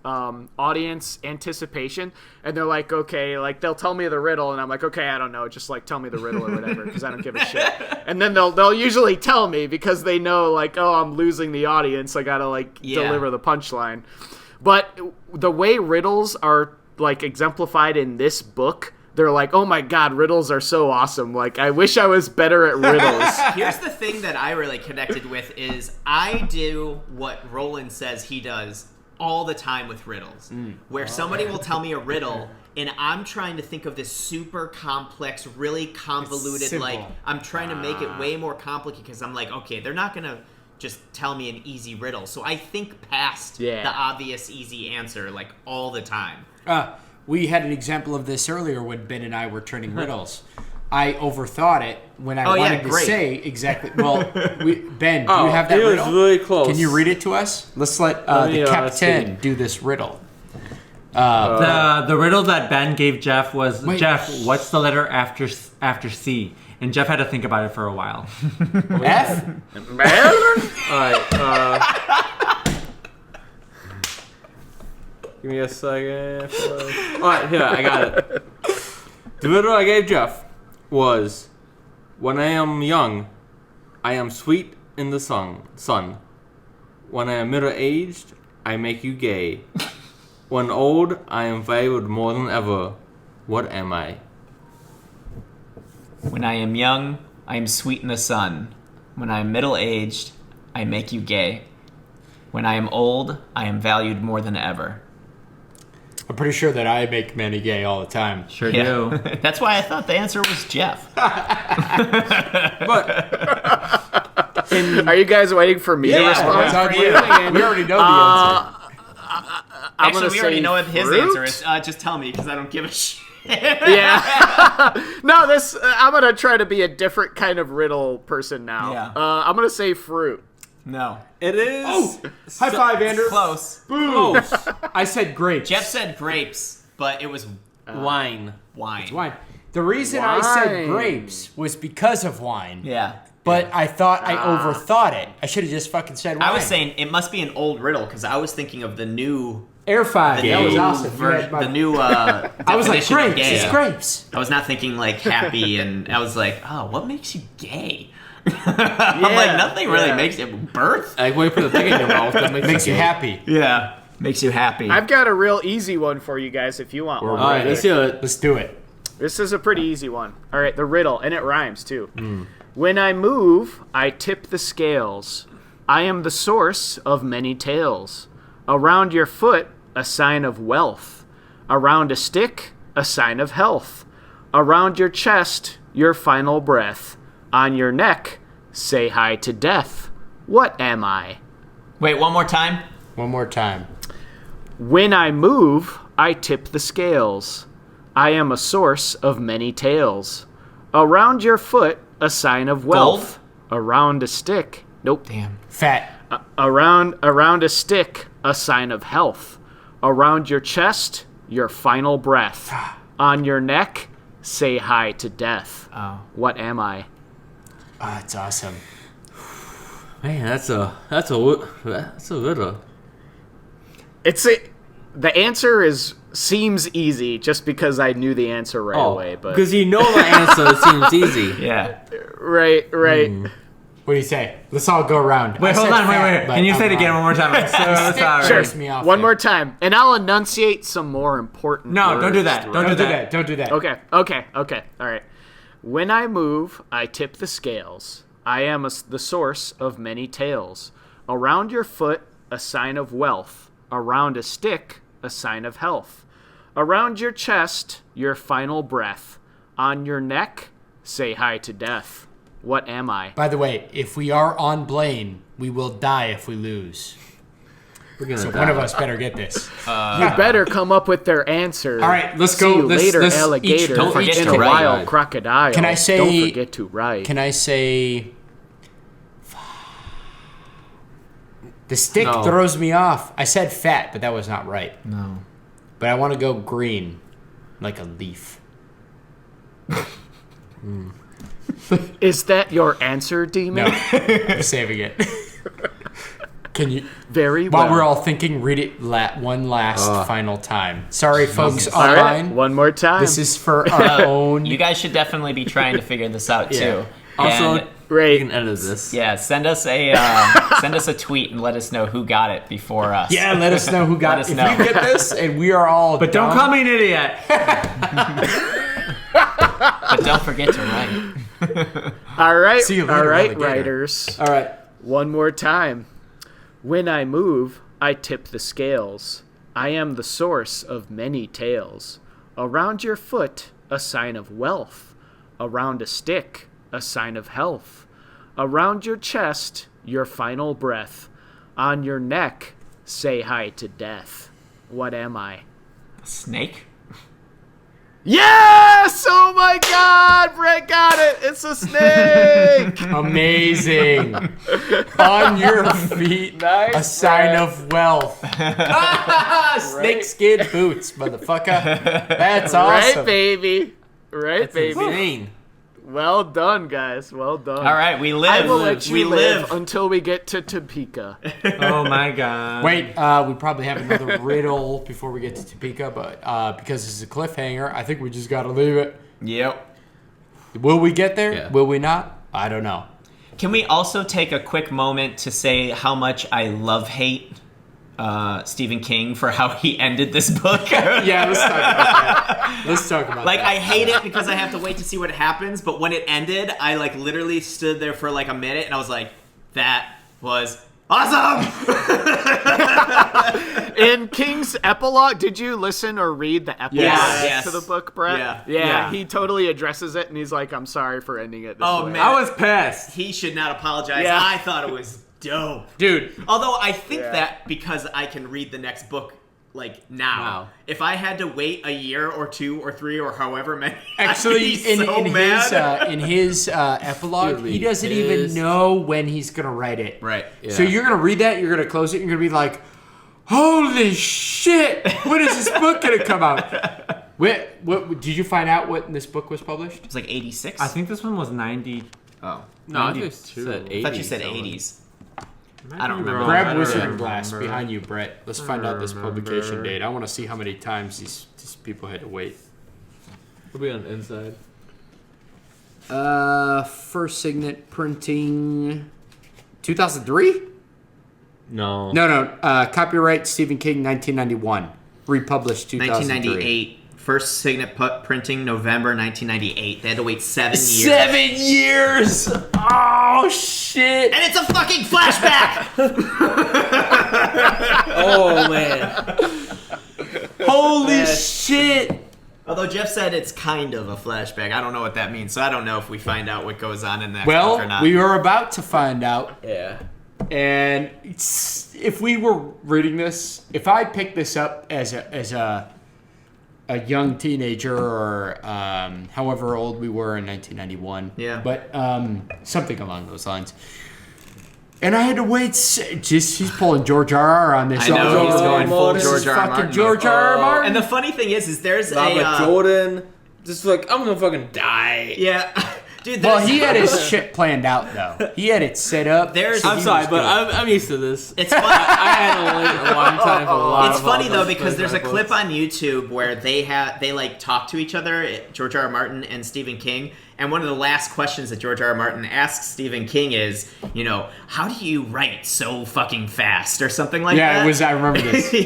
audience anticipation, and they're like, okay, like they'll tell me the riddle, and I'm like, okay, I don't know, just like tell me the riddle or whatever, because I don't give a shit. And then they'll usually tell me because they know like, oh, I'm losing the audience, I gotta like deliver the punchline. But the way riddles are like exemplified in this book, they're like, oh my god, riddles are so awesome. Like, I wish I was better at riddles. Here's the thing that I really connected with is I do what Roland says he does all the time with riddles, where somebody will tell me a riddle and I'm trying to think of this super complex, really convoluted, like I'm trying to make it way more complicated because I'm like, okay, they're not gonna just tell me an easy riddle, so I think past the obvious easy answer like all the time. We had an example of this earlier when Ben and I were turning riddles. I overthought it when I wanted to say exactly. Well, Ben, do you have that riddle? It was really close. Can you read it to us? Let's let the Ka-Tet do this riddle. The riddle that Ben gave Jeff was, Jeff, what's the letter after C? And Jeff had to think about it for a while. F? Alright, give me a second. Alright, here, I got it. The riddle I gave Jeff was, when I am young, I am sweet in the sun. When I am middle-aged, I make you gay. When old, I am valued more than ever. What am I? When I am young, I am sweet in the sun. When I am middle-aged, I make you gay. When I am old, I am valued more than ever. I'm pretty sure that I make many gay all the time. Sure do. That's why I thought the answer was Jeff. But Are you guys waiting for me to respond? it's on you. We already know the answer. Actually, we already say know what his fruit? answer is. Just tell me, because I don't give a shit. Yeah. No, I'm going to try to be a different kind of riddle person now. Yeah. I'm going to say fruit. No. it is... High five, Andrew. Close. Close. I said grapes. Jeff said grapes, but it was Wine. wine. Wine. The reason I said grapes was because of wine. Yeah. But I thought I overthought it. I should have just fucking said wine. I was saying it must be an old riddle, because I was thinking of the new... Air five. The That new was awesome. You had the new I was like, definition of grapes. gay. It's grapes. I was not thinking like happy, and I was like, oh, what makes you gay? I'm like, nothing really makes it birth. I wait for the thing in your mouth that Makes you happy. Yeah, makes you happy. I've got a real easy one for you guys if you want one. Alright, let's do it. Let's do it. This is a pretty easy one. All right, the riddle, and it rhymes too. When I move, I tip the scales. I am the source of many tales. Around your foot, a sign of wealth. Around a stick, a sign of health. Around your chest, your final breath. On your neck, say hi to death. What am I? Wait, one more time. One more time. When I move, I tip the scales. I am a source of many tales. Around your foot, a sign of wealth. Around a stick, nope. Damn. Fat. Around a stick, a sign of health. Around your chest, your final breath. On your neck, say hi to death. Oh. What am I? Oh, it's awesome. Man, that's a riddle. The answer seems easy just because I knew the answer right away, but because you know the answer, it seems easy. Yeah. right. What do you say? Let's all go around. Wait, hold on, wait. but Can you I'm say it again wrong. one more time? I'm so sorry. Sure. Me off One there. more time, and I'll enunciate some more important. No, don't do words that. throughout. Don't do that. Don't do that. Okay. All right. When I move, I tip the scales. I am the source of many tales. Around your foot, a sign of wealth. Around a stick, a sign of health. Around your chest, your final breath. On your neck, say hi to death. What am I? By the way, if we are on Blaine, we will die if we lose. We're gonna So die. one of us better get this. You better come up with their answer. All right, let's See go. you Let's- later, let's alligator. each- don't forget in to a write. wild crocodile. Can I say- Don't forget to write. Can I say... The stick No. throws me off. I said fat, but that was not right. No. But I want to go green, like a leaf. Is that your answer, demon? No, I'm saving it. Can you... Very well. While we're all thinking, read it one last final time. Sorry, folks All right, online. one more time. This is for our own... You guys should definitely be trying to figure this out too. Also, And, great. you can edit this. yeah, send us a tweet and let us know who got it before us. Yeah, let us know who got Let it. us If know. you get this and we are all But don't call me an idiot. But don't forget to write. All right, See you later, all right, alligator. writers. All right. One more time. When I move, I tip the scales. I am the source of many tales. Around your foot, a sign of wealth. Around a stick, a sign of health. Around your chest, your final breath. On your neck, say hi to death. What am I? Snake? Yes! Oh my God! Brett got it! It's a snake! Amazing. On your feet, Nice, a sign Brett. of wealth. Snakeskin boots, motherfucker. That's awesome. Right, baby. Right, That's baby. insane. Well done, guys. Well done. All right, we live. I will let you we live live. until we get to Topeka. Oh my god. Wait, we probably have another riddle before we get to Topeka, but because this is a cliffhanger, I think we just got to leave it. Yep. Will we get there? Yeah. Will we not? I don't know. Can we also take a quick moment to say how much I hate Stephen King for how he ended this book? Yeah, let's talk about that. Let's talk about Like, that. I hate it because I have to wait to see what happens, but when it ended, I, like, literally stood there for, like, a minute, and I was like, that was awesome! In King's epilogue, did you listen or read the epilogue Yes. to the book, Brett? Yeah. Yeah, he totally addresses it, and he's like, I'm sorry for ending it this Oh, way. man. I was pissed. He should not apologize. Yeah. I thought it was dope. Dude, Although I think Yeah. that because I can read the next book, like, now. Wow. If I had to wait a year or 2 or 3 or however many, actually, I'd be so mad. in his epilogue, He'll be he doesn't even pissed. know when he's going to write it. Right. So you're going to read that, you're going to close it, and you're going to be like, holy shit, when is this book going to come out? What did you find out what this book was published? It was like 86? I think this one was 90. Oh. No, I just 92. said 80s. I thought you said 80s. I don't remember. Grab I Wizard don't and Blast remember. behind you, Brett. Let's find out this publication date. I want to see how many times these people had to wait. We'll be on the inside. First signet printing 2003? No. No. Copyright Stephen King 1991. Republished 2003. 1998. First signet printing November 1998. They had to wait 7 years. 7 years! Oh, shit! And it's a fucking flashback! Oh man. Holy shit! Although Jeff said it's kind of a flashback. I don't know what that means, so I don't know if we find out what goes on in that book or Well, not. we are about to find out. Yeah. And if we were reading this, if I picked this up as a young teenager or however old we were in 1991, Yeah. but something along those lines, and I had to wait. He's pulling George R.R. on this. I know, he's going full This George is R.R. fucking Martin. George R.R. Martin. And the funny thing is there's Robert a... Jordan. Just like, I'm gonna fucking die. Yeah. Dude, Well, there's... he had his shit planned out though. He had it set up. There's- I'm he sorry, was but good. I'm used to this. It's funny. I had to wait a long time for a lot It's of funny though authors because to there's a play clip books. on YouTube where they like talk to each other, George R. R. Martin and Stephen King, And one of the last questions that George R. R. Martin asks Stephen King is, how do you write so fucking fast or something like that? Yeah, I remember this. He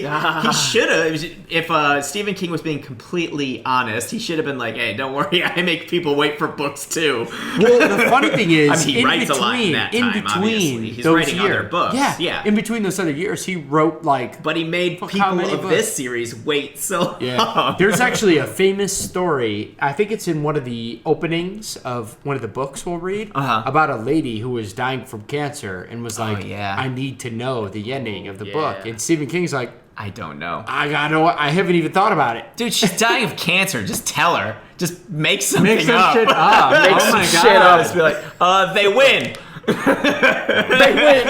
should have. If Stephen King was being completely honest, he should have been like, hey, don't worry, I make people wait for books too. Well, the funny thing is, he writes a lot in that time, obviously. He's writing other books. Yeah. In between those other years, he wrote But he made people of this series wait so long. There's actually a famous story, I think it's in one of the openings of one of the books we'll read, about a lady who was dying from cancer and was like, I need to know the ending of the book. And Stephen King's like, I don't know. I haven't even thought about it. Dude, she's dying of cancer. Just tell her. Just make something up. Shit up. Make some shit up. Just be like, they win. they win.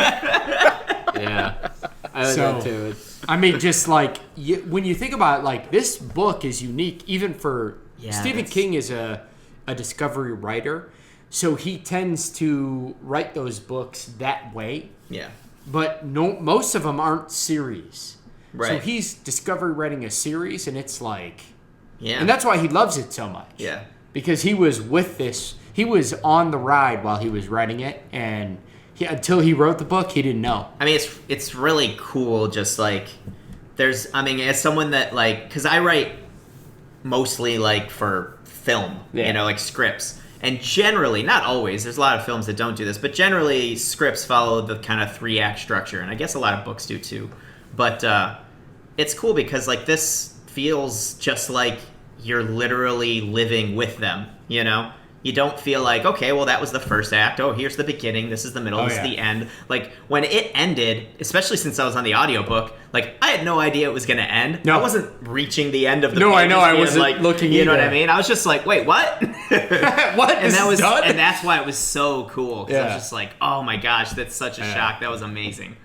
Yeah. I like that too. I mean, just like, when you think about it, like, this book is unique even for... Stephen King is a discovery writer, so he tends to write those books that way. Yeah. But most of them aren't series. Right. So he's discovery writing a series, and it's like... Yeah. And that's why he loves it so much. Yeah. Because he was with this... He was on the ride while he was writing it, and until he wrote the book, he didn't know. I mean, it's really cool, just like... as someone that, like... Because I write mostly, like, for film, like scripts. And generally, not always, there's a lot of films that don't do this, but generally scripts follow the kind of 3-act structure, and I guess a lot of books do too. But it's cool because, like, this feels just like you're literally living with them, You don't feel like, okay, well, that was the first act. Oh, here's the beginning. This is the middle. This is the end. Like, when it ended, especially since I was on the audiobook, like, I had no idea it was going to end. No. I wasn't reaching the end of the pages. I know. I wasn't like, looking You know what I mean? I was just like, wait, what? What? And that was done? And that's why it was so cool. Because I was just like, oh, my gosh, that's such a shock. That was amazing.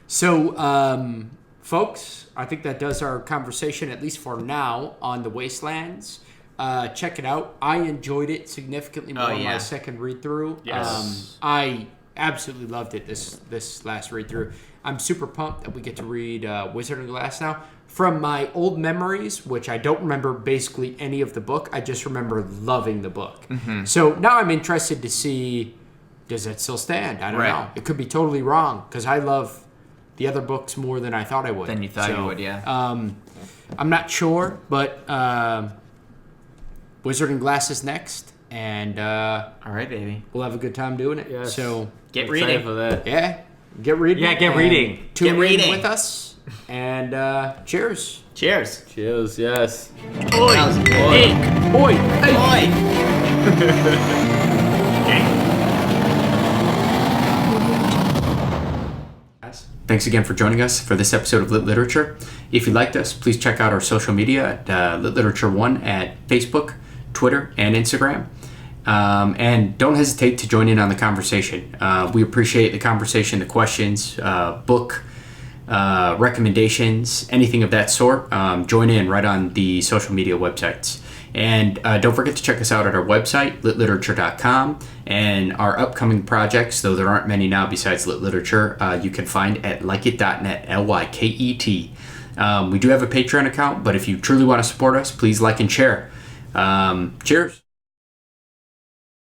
So, folks, I think that does our conversation, at least for now, on the Wastelands. Check it out. I enjoyed it significantly more on my second read-through. Yes. I absolutely loved it this last read-through. I'm super pumped that we get to read Wizard and Glass now. From my old memories, which I don't remember basically any of the book, I just remember loving the book. Mm-hmm. So now I'm interested to see, does it still stand? I don't know. It could be totally wrong, because I love the other books more than I thought I would. Than you thought you would, yeah. I'm not sure, but... Wizard and Glass is next, and all right, baby, we'll have a good time doing it. Yes. So get reading for that. Yeah, get reading. Yeah, get reading. Tune in with us, and cheers. Cheers. Cheers. Yes. Oi. Hey. Oi. Hey. Thanks again for joining us for this episode of Lit Literature. If you liked us, please check out our social media at Lit Literature 1 at Facebook, Twitter, and Instagram. And don't hesitate to join in on the conversation. We appreciate the conversation, the questions, book recommendations, anything of that sort. Join in right on the social media websites. And don't forget to check us out at our website, litliterature.com, and our upcoming projects, though there aren't many now besides Lit Literature, you can find at lyket.net, Lyket. We do have a Patreon account, but if you truly want to support us, please like and share. Cheers.